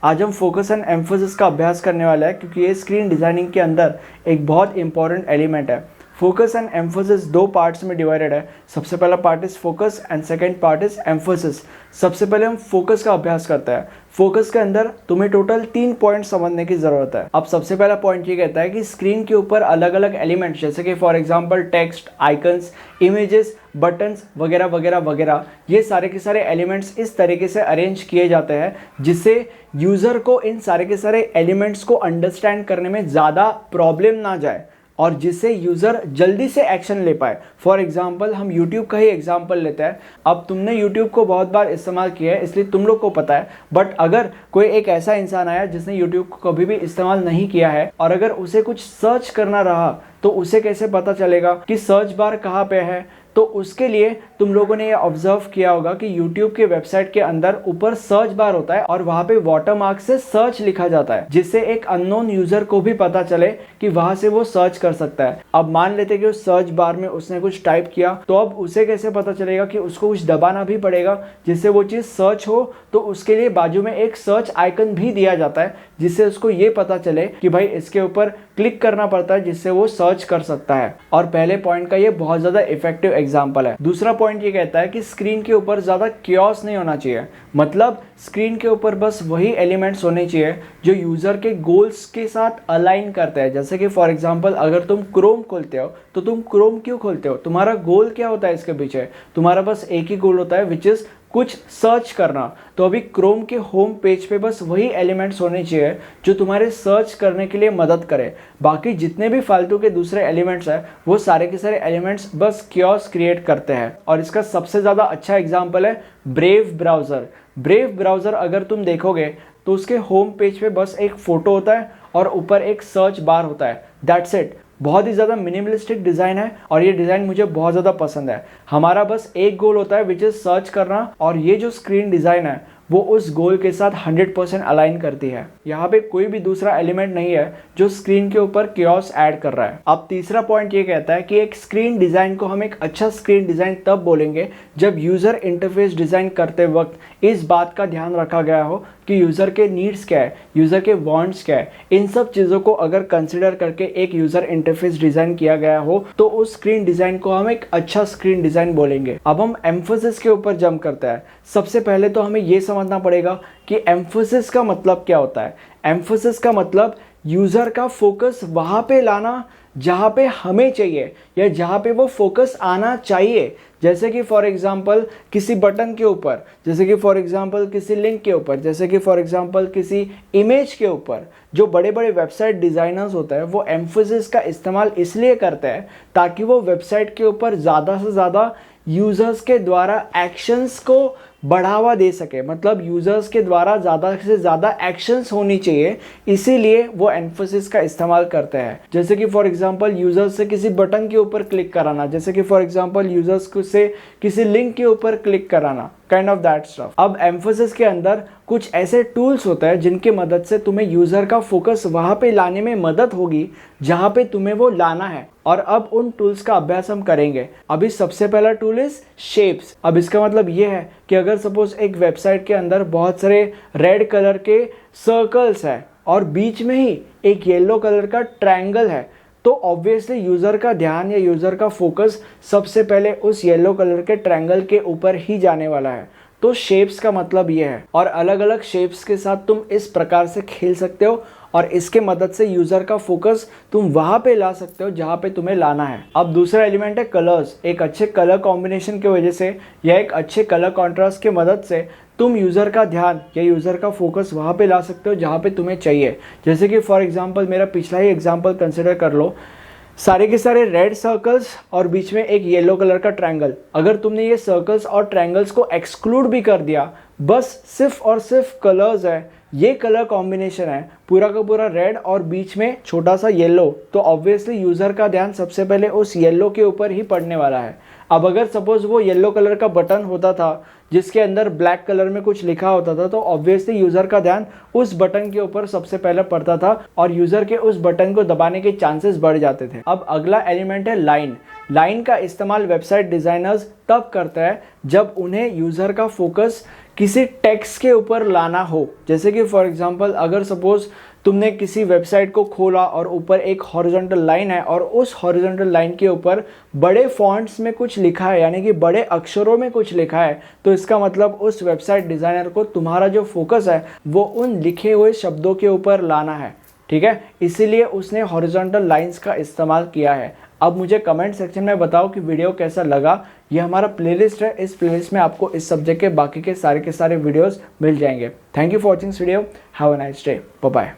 आज हम focus and emphasis का अभ्यास करने वाला है क्योंकि ये स्क्रीन डिज़ाइनिंग के अंदर एक बहुत इंपॉर्टेंट एलिमेंट है। फोकस एंड एम्फोसिस दो पार्ट्स में डिवाइडेड है। सबसे पहला part is focus and second part is emphasis. सबसे पहले हम फोकस का अभ्यास करते हैं। फोकस के अंदर तुम्हें टोटल 3 पॉइंट समझने की जरूरत है। अब सबसे पहला पॉइंट ये कहता है कि स्क्रीन के ऊपर अलग अलग एलिमेंट्स जैसे कि for example text, icons, images, buttons वगैरह वगैरह वगैरह, ये सारे के सारे एलिमेंट्स इस तरीके से अरेंज किए जाते हैं जिससे यूजर को इन सारे के सारे एलिमेंट्स को अंडरस्टैंड करने में ज़्यादा प्रॉब्लम ना जाए और जिससे यूज़र जल्दी से एक्शन ले पाए। फॉर एग्जाम्पल हम YouTube का ही एग्जाम्पल लेते हैं। अब तुमने YouTube को बहुत बार इस्तेमाल किया है इसलिए तुम लोग को पता है, बट अगर कोई एक ऐसा इंसान आया जिसने YouTube को कभी भी इस्तेमाल नहीं किया है और अगर उसे कुछ सर्च करना रहा तो उसे कैसे पता चलेगा कि सर्च बार कहाँ पे है? तो उसके लिए तुम लोगों ने ये ऑब्जर्व किया होगा कि YouTube के वेबसाइट के अंदर ऊपर सर्च बार होता है और वहाँ पे वाटरमार्क से सर्च लिखा जाता है जिससे एक अननोन यूजर को भी पता चले कि वहां से वो सर्च कर सकता है। अब मान लेते कि उस सर्च बार में उसने कुछ टाइप किया तो अब उसे कैसे पता चलेगा कि उसको कुछ दबाना भी पड़ेगा जिससे वो चीज़ सर्च हो। तो उसके लिए बाजू में एक सर्च आइकन भी दिया जाता है जिससे उसको ये पता चले कि भाई इसके ऊपर क्लिक करना पड़ता है जिससे वो सर्च कर सकता है। और पहले पॉइंट का ये बहुत ज़्यादा इफेक्टिव एग्जाम्पल है। दूसरा पॉइंट ये कहता है कि स्क्रीन के ऊपर ज़्यादा क्योस नहीं होना चाहिए। मतलब स्क्रीन के ऊपर बस वही एलिमेंट्स होने चाहिए जो यूज़र के गोल्स के साथ अलाइन करते हैं। जैसे कि फॉर एग्जांपल अगर तुम क्रोम खोलते हो तो तुम क्रोम क्यों खोलते हो? तुम्हारा गोल क्या होता है इसके पीछे? तुम्हारा बस एक ही गोल होता है विच इज़ कुछ सर्च करना। तो अभी क्रोम के होम पेज पे बस वही एलिमेंट्स होने चाहिए जो तुम्हारे सर्च करने के लिए मदद करे। बाकी जितने भी फालतू के दूसरे एलिमेंट्स हैं वो सारे के सारे एलिमेंट्स बस क्योस क्रिएट करते हैं। और इसका सबसे ज़्यादा अच्छा एग्जाम्पल है ब्रेव ब्राउज़र। ब्रेव ब्राउज़र अगर तुम देखोगे तो उसके होम पेज पे बस एक फ़ोटो होता है और ऊपर एक सर्च बार होता है, दैट्स इट। बहुत ही ज़्यादा मिनिमलिस्टिक डिज़ाइन है और ये डिज़ाइन मुझे बहुत ज़्यादा पसंद है। हमारा बस एक गोल होता है विच इज़ सर्च करना और ये जो स्क्रीन डिज़ाइन है वो उस गोल के साथ 100% अलाइन करती है। यहाँ पे कोई भी दूसरा एलिमेंट नहीं है जो स्क्रीन के ऊपर क्योस ऐड कर रहा है। अब तीसरा पॉइंट ये कहता है कि एक स्क्रीन डिज़ाइन को हम एक अच्छा स्क्रीन डिज़ाइन तब बोलेंगे जब यूज़र इंटरफेस डिज़ाइन करते वक्त इस बात का ध्यान रखा गया हो कि यूज़र के नीड्स क्या है, यूज़र के वांट्स क्या है। इन सब चीज़ों को अगर कंसिडर करके एक यूज़र इंटरफेस डिज़ाइन किया गया हो तो उस स्क्रीन डिज़ाइन को हम एक अच्छा स्क्रीन डिज़ाइन बोलेंगे। अब हम एम्फोसिस के ऊपर जंप करते हैं। सबसे पहले तो हमें ये समझना पड़ेगा कि एम्फोसिस का मतलब क्या होता है। एम्फोसिस का मतलब यूज़र का फोकस वहाँ पे लाना जहाँ पे हमें चाहिए या जहाँ पे वो फोकस आना चाहिए। जैसे कि फॉर एग्जांपल किसी बटन के ऊपर, जैसे कि फॉर एग्जांपल किसी लिंक के ऊपर, जैसे कि फॉर एग्जांपल किसी इमेज के ऊपर। जो बड़े बड़े वेबसाइट डिज़ाइनर्स होते हैं वो एम्फोसिस का इस्तेमाल इसलिए करते हैं ताकि वो वेबसाइट के ऊपर ज़्यादा से ज़्यादा यूज़र्स के द्वारा एक्शंस को बढ़ावा दे सके। मतलब यूज़र्स के द्वारा ज़्यादा से ज़्यादा एक्शंस होनी चाहिए, इसीलिए वो एम्फोसिस का इस्तेमाल करते हैं। जैसे कि फॉर एग्जांपल यूज़र्स से किसी बटन के ऊपर क्लिक कराना, जैसे कि फॉर एग्जांपल यूज़र्स से किसी लिंक के ऊपर क्लिक कराना, काइंड ऑफ दैट स्टफ। अब एम्फोसिस के अंदर कुछ ऐसे टूल्स होते हैं जिनकी मदद से तुम्हें यूज़र का फोकस वहाँ पे लाने में मदद होगी जहाँ पे तुम्हें वो लाना है। और अब उन टूल्स का अभ्यास हम करेंगे। अभी सबसे पहला टूल इज शेप्स। अब इसका मतलब ये है कि अगर सपोज एक वेबसाइट के अंदर बहुत सारे रेड कलर के सर्कल्स है और बीच में ही एक येलो कलर का ट्रायंगल है तो ऑब्वियसली यूज़र का ध्यान या यूज़र का फोकस सबसे पहले उस येलो कलर के ट्रायंगल के ऊपर ही जाने वाला है। तो शेप्स का मतलब ये है। और अलग अलग शेप्स के साथ तुम इस प्रकार से खेल सकते हो और इसके मदद से यूज़र का फोकस तुम वहाँ पे ला सकते हो जहाँ पे तुम्हें लाना है। अब दूसरा एलिमेंट है कलर्स। एक अच्छे कलर कॉम्बिनेशन की वजह से या एक अच्छे कलर कॉन्ट्रास्ट की मदद से तुम यूज़र का ध्यान या यूज़र का फोकस वहाँ पे ला सकते हो जहाँ पे तुम्हें चाहिए। जैसे कि फॉर एग्जांपल मेरा पिछला ही एग्जांपल कंसिडर कर लो। सारे के सारे रेड सर्कल्स और बीच में एक येलो कलर का ट्रायंगल। अगर तुमने ये सर्कल्स और ट्रायंगल्स को एक्सक्लूड भी कर दिया, बस सिर्फ और सिर्फ कलर्स है, ये कलर कॉम्बिनेशन है पूरा का पूरा रेड और बीच में छोटा सा येलो, तो ऑब्वियसली यूज़र का ध्यान सबसे पहले उस येलो के ऊपर ही पड़ने वाला है। अब अगर सपोज वो येलो कलर का बटन होता था जिसके अंदर ब्लैक कलर में कुछ लिखा होता था तो ऑब्वियसली यूज़र का ध्यान उस बटन के ऊपर सबसे पहले पड़ता था और यूज़र के उस बटन को दबाने के चांसेस बढ़ जाते थे। अब अगला एलिमेंट है लाइन। लाइन का इस्तेमाल वेबसाइट डिज़ाइनर्स तब करते हैं जब उन्हें यूज़र का फोकस किसी टेक्स्ट के ऊपर लाना हो, जैसे कि फॉर एग्जांपल अगर सपोज तुमने किसी वेबसाइट को खोला और ऊपर एक हॉरिजॉन्टल लाइन है और उस हॉरिजॉन्टल लाइन के ऊपर बड़े फॉन्ट्स में कुछ लिखा है, यानी कि बड़े अक्षरों में कुछ लिखा है, तो इसका मतलब उस वेबसाइट डिज़ाइनर को तुम्हारा जो फोकस है वो उन लिखे हुए शब्दों के ऊपर लाना है, ठीक है। इसीलिए उसने हॉरिजॉन्टल लाइंस का इस्तेमाल किया है। अब मुझे कमेंट सेक्शन में बताओ कि वीडियो कैसा लगा। ये हमारा प्लेलिस्ट है, इस प्लेलिस्ट में आपको इस सब्जेक्ट के बाकी के सारे वीडियोस मिल जाएंगे। Thank you for watching this video. Have a nice day. Bye bye.